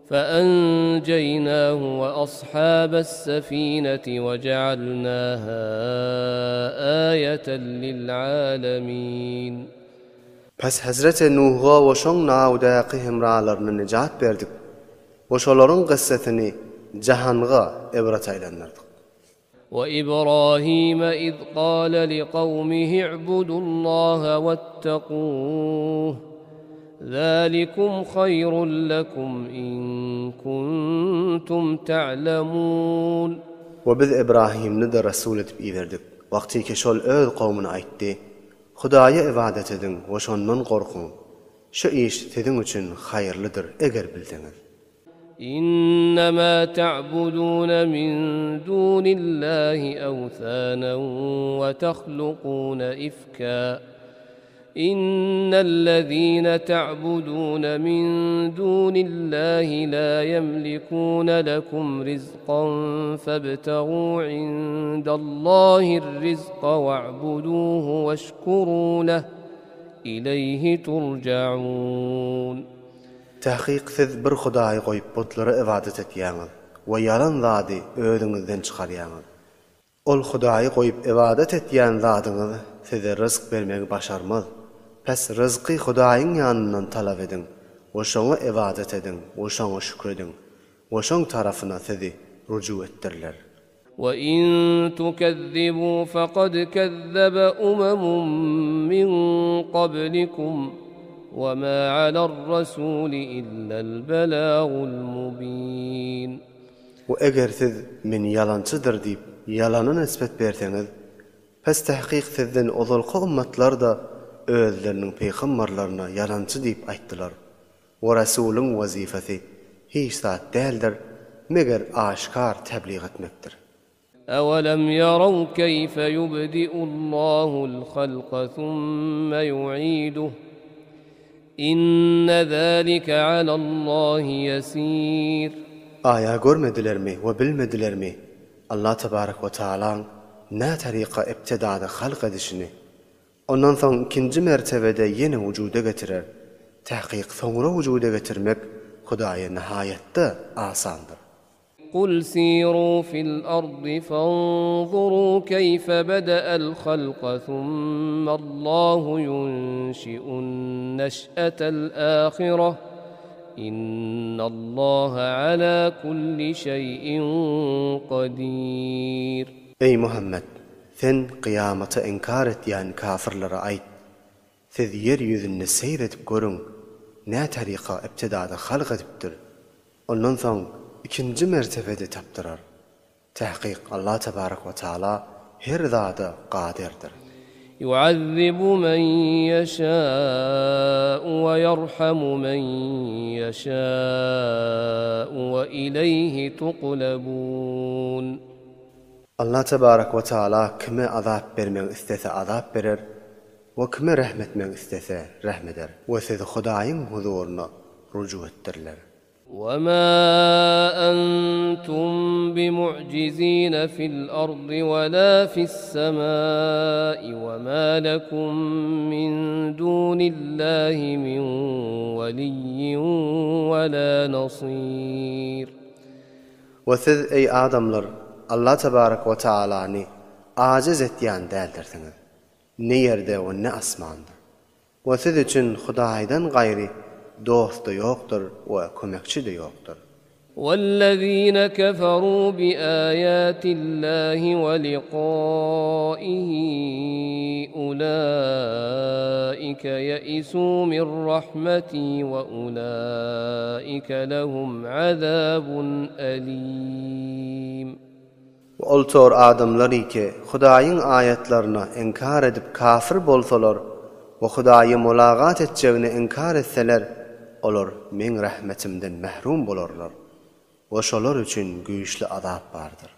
فأنجيناه وأصحاب السفينة وجعلناها آية للعالمين. Pes Hazreti Nuh'a ve şoň nawdäki hemralaryna nicat berdik. Ve şolaryň gyssatyny jahanга ibret aýlandyrdyk. وإبراهيم إذ قال لقومه اعبدوا الله واتقوه ذلكم خير لكم إن كنتم تعلمون. وبذ İbrahimni de Resul etip iýerdik. Wagtyky şol öz gowmuna aýtdy: Hudaýa ibadet edin we şondan gorkun. Şu iş sizin üçin haýyrlydyr eger bilseňiz. إنما تعبدون من دون الله أوثانا وتخلقون إفكا إن الذين تعبدون من دون الله لا يملكون لكم رزقا فابتغوا عند الله الرزق واعبدوه واشكروا له إليه ترجعون. Tahqiq siz bir Hudaýy goýup butlara ibadet etýäňiz we yalan zady öýüňizden çykarýaňyz. Ol Hudaýy goýup ibadet etýän zadyňyz size rızk bermegi başarmaz. Pes rızky Hudaýyň ýanyndan talap edin, we şoňa ibadet edin, we şoňa şükredin, we şoň tarafyna sizi ruju etdirler. وَإِن تُكَذِّبُوا فَقَدْ كَذَّبَ أُمَمٌ مِّن قَبْلِكُمْ وَمَا عَلَى الرَّسُولِ إِلَّا الْبَلَاغُ الْمُبِينُ. Ve eger siz men yalançydyr diýip yalana nisbet berseňiz, pes tahqiq sizden ozalky ummatlar da özleriniň peýgamberlerine yalançy diýip aýtdylar. We Rasulyň wazifasy hiç zat däldir, meger aşkar tebliğ etmekdir. أَوَلَمْ يَرَوْا كَيْفَ يُبْدِئُ اللَّهُ الْخَلْقَ ثُمَّ يُعِيدُهُ إِنَّ ذَلِكَ عَلَى اللَّهِ يَسِيرٌ. Aya görmediler mi ve bilmediler mi? Allah tebarek ve taala ne tarika ibtidada halk edişini, ondan soň ikinji mertebede yeni wujuda getirer. Tahqiq soňra wujuda getirmek Hudaýa nihayetde asandyr. قُلْ سِيرُوا فِي الْأَرْضِ فَانظُرُوا كَيْفَ بَدَأَ الْخَلْقَ ثُمَّ اللَّهُ يُنشِئُ النَّشْأَةَ الْآخِرَةَ إِنَّ اللَّهَ عَلَى كُلِّ شَيْءٍ قَدِيرٌ. Ey Muhammed, sen kıyamata inkar etýän kafirlere aýt. Siz yer ýüzünde seyredip görüň, ne tarika ibtidada halk edipdir. Ondan soň ikinji mertebede tapdyrar. Tahqiq Allah tebarek ve taala her zada qadirdir. يُعَذِّبُ مَن يَشَاءُ وَيَرْحَمُ مَن يَشَاءُ وَإِلَيْهِ تُقْلَبُونَ. Allah tebarek ve taala kime azap bermek istese azap berer we kime rahmet etmek istese rahmeder. We siz Hudaýyň huzuruna ruju etdirler. وَمَا أَنْتُمْ بِمُعْجِزِينَ فِي الْأَرْضِ وَلَا فِي السَّمَاءِ وَمَا لَكُمْ مِنْ دُونِ اللَّهِ مِنْ وَلِيٍّ وَلَا نَصِيرٍ. وَسِز ey adamlar, Allah tebarek ve taalany aciz etýän däldirsiniz. Ne yerde we ne asmanda. We siz üçin Hudaýdan gaýry dost da yoktur ve kömekçi de yoktur. وَالَّذِينَ كَفَرُوا بِآيَاتِ اللَّهِ وَلِقَائِهِ أُولَئِكَ يَئِسُوا مِنْ رَحْمَتِي وَأُولَئِكَ لَهُمْ عَذَابٌ أَلِيمٌ. Oltor adamlar ki Hudaýyň ayetlerini inkar edip kafir bolsalar ve Hudaýy mulagat etjegini inkar etseler, olar men rahmetimden mahrum bolarlar. Ve şolar üçün güýçli azap bardyr.